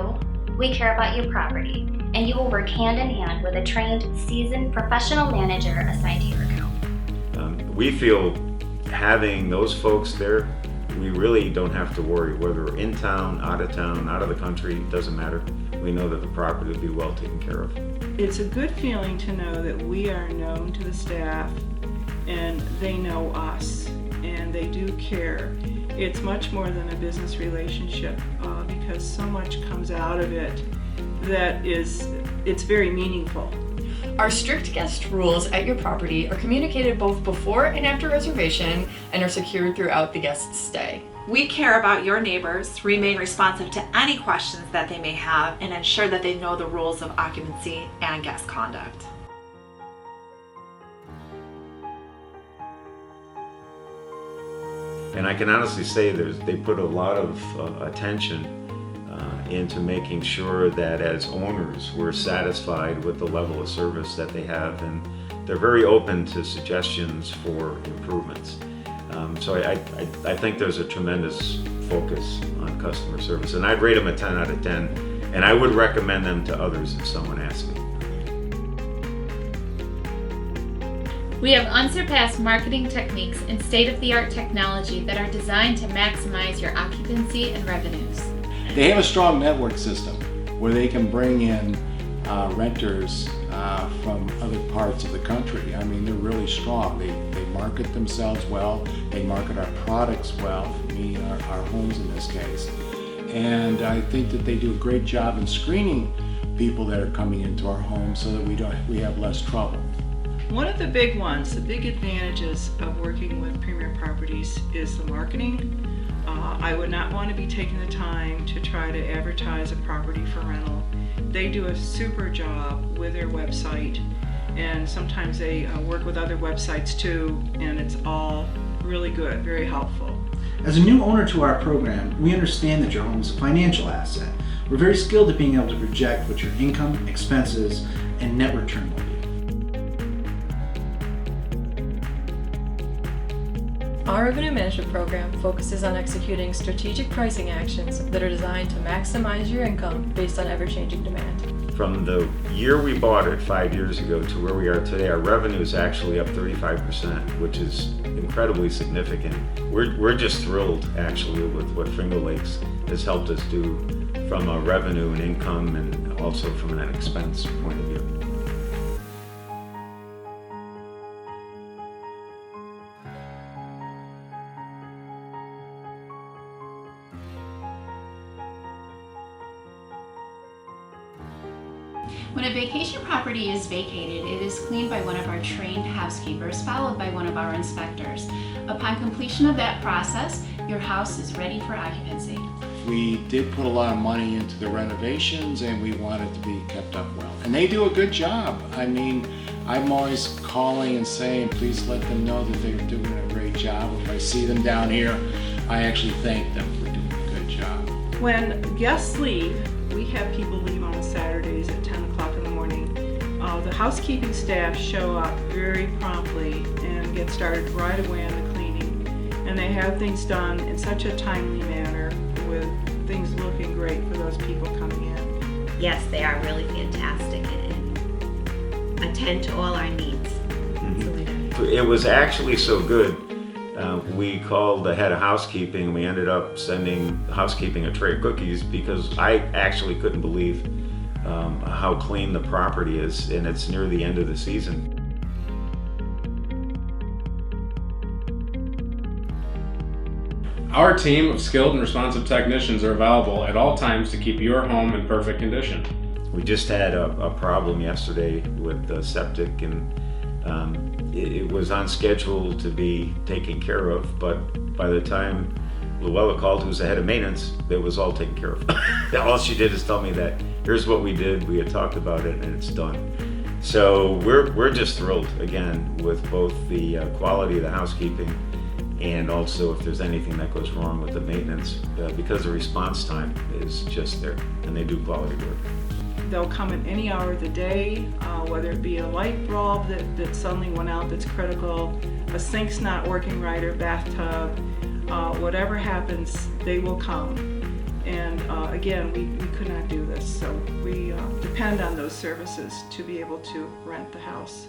you, we care about your property, and you will work hand in hand with a trained, seasoned professional manager assigned to your account. We feel having those folks there, we really don't have to worry whether we're in town, out of the country, it doesn't matter. We know that the property will be well taken care of. It's a good feeling to know that we are known to the staff and they know us and they do care. It's much more than a business relationship because so much comes out of it that it's very meaningful. Our strict guest rules at your property are communicated both before and after reservation and are secured throughout the guest's stay. We care about your neighbors, remain responsive to any questions that they may have, and ensure that they know the rules of occupancy and guest conduct. And I can honestly say they put a lot of attention into making sure that as owners we're satisfied with the level of service that they have, and they're very open to suggestions for improvements. So I think there's a tremendous focus on customer service, and I'd rate them a 10 out of 10, and I would recommend them to others if someone asked me. We have unsurpassed marketing techniques and state-of-the-art technology that are designed to maximize your occupancy and revenues. They have a strong network system where they can bring in renters from other parts of the country. I mean, they're really strong. They market themselves well. They market our products well, our homes in this case. And I think that they do a great job in screening people that are coming into our homes so that we have less trouble. One of the big ones, the big advantages of working with Premier Properties is the marketing. I would not want to be taking the time to try to advertise a property for rental. They do a super job with their website, and sometimes they work with other websites too, and it's all really good, very helpful. As a new owner to our program, we understand that your home is a financial asset. We're very skilled at being able to project what your income, expenses, and net return will be. Our revenue management program focuses on executing strategic pricing actions that are designed to maximize your income based on ever-changing demand. From the year we bought it 5 years ago to where we are today, our revenue is actually up 35%, which is incredibly significant. We're just thrilled actually with what Finger Lakes has helped us do from a revenue and income, and also from an expense point of view. When a vacation property is vacated, it is cleaned by one of our trained housekeepers, followed by one of our inspectors. Upon completion of that process, your house is ready for occupancy. We did put a lot of money into the renovations, and we want it to be kept up well. And they do a good job. I mean, I'm always calling and saying, please let them know that they're doing a great job. If I see them down here, I actually thank them for doing a good job. When guests leave, we have people leave on Saturdays at 10 o'clock in the morning. The housekeeping staff show up very promptly and get started right away on the cleaning. And they have things done in such a timely manner, with things looking great for those people coming in. Yes, they are really fantastic and attend to all our needs. Mm-hmm. It was actually so good. We called the head of housekeeping, and we ended up sending housekeeping a tray of cookies because I actually couldn't believe how clean the property is, and it's near the end of the season. Our team of skilled and responsive technicians are available at all times to keep your home in perfect condition. We just had a problem yesterday with the septic, and it was on schedule to be taken care of, but by the time Luella called, who's the head of maintenance, it was all taken care of. All she did is tell me that here's what we did, we had talked about it, and it's done. So we're just thrilled again with both the quality of the housekeeping, and also if there's anything that goes wrong with the maintenance, because the response time is just there, and they do quality work. They'll come at any hour of the day, whether it be a light bulb that suddenly went out that's critical, a sink's not working right, or bathtub, whatever happens, they will come. And again, we could not do this, so we depend on those services to be able to rent the house.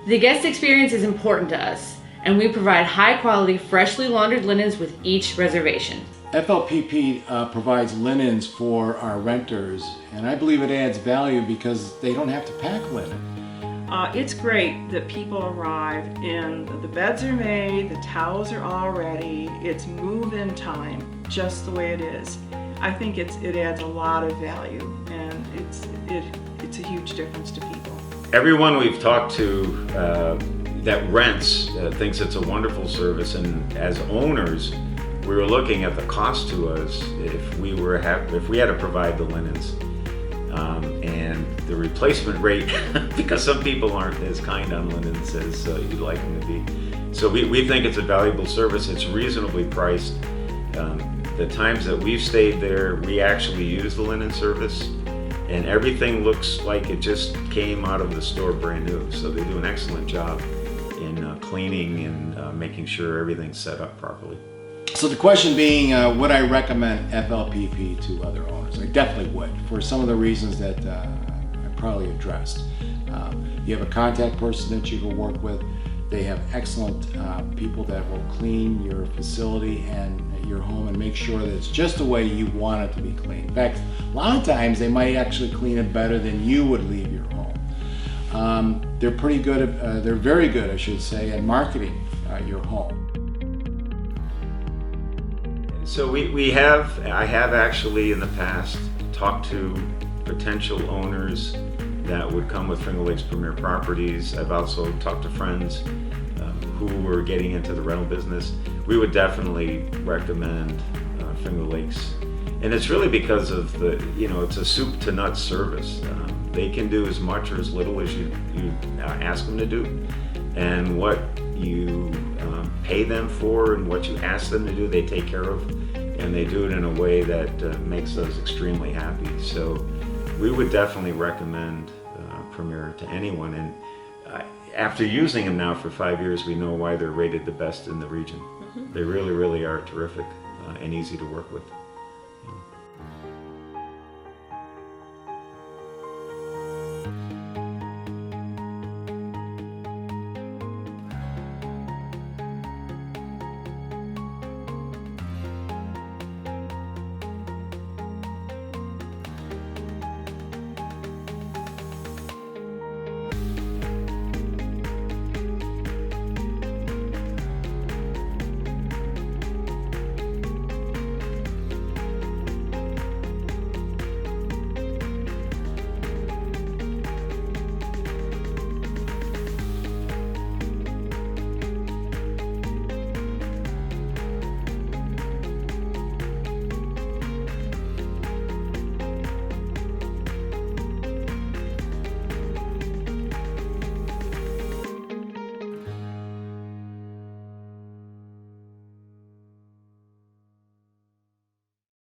The guest experience is important to us, and we provide high-quality, freshly laundered linens with each reservation. FLPP provides linens for our renters, and I believe it adds value because they don't have to pack linen. It's great that people arrive and the beds are made, the towels are all ready, it's move-in time, just the way it is. I think it adds a lot of value, and it's a huge difference to people. Everyone we've talked to that rents thinks it's a wonderful service, and as owners, we were looking at the cost to us if we had to provide the linens. And the replacement rate, because some people aren't as kind on linens as you'd like them to be. So we think it's a valuable service. It's reasonably priced. The times that we've stayed there, we actually use the linen service, and everything looks like it just came out of the store brand new. So they do an excellent job in cleaning and making sure everything's set up properly. So the question being, would I recommend FLPP to other owners? I definitely would, for some of the reasons that I probably addressed. You have a contact person that you can work with. They have excellent people that will clean your facility and your home and make sure that it's just the way you want it to be cleaned. In fact, a lot of times they might actually clean it better than you would leave your home. They're pretty good at, they're very good, I should say, at marketing your home. So I have actually in the past talked to potential owners that would come with Finger Lakes Premier Properties. I've also talked to friends who were getting into the rental business. We would definitely recommend Finger Lakes. And it's really because of it's a soup to nuts service. They can do as much or as little as you ask them to do. And what you pay them for and what you ask them to do, they take care of. And they do it in a way that makes us extremely happy. So we would definitely recommend Premier to anyone. And after using them now for 5 years, we know why they're rated the best in the region. They really, really are terrific and easy to work with.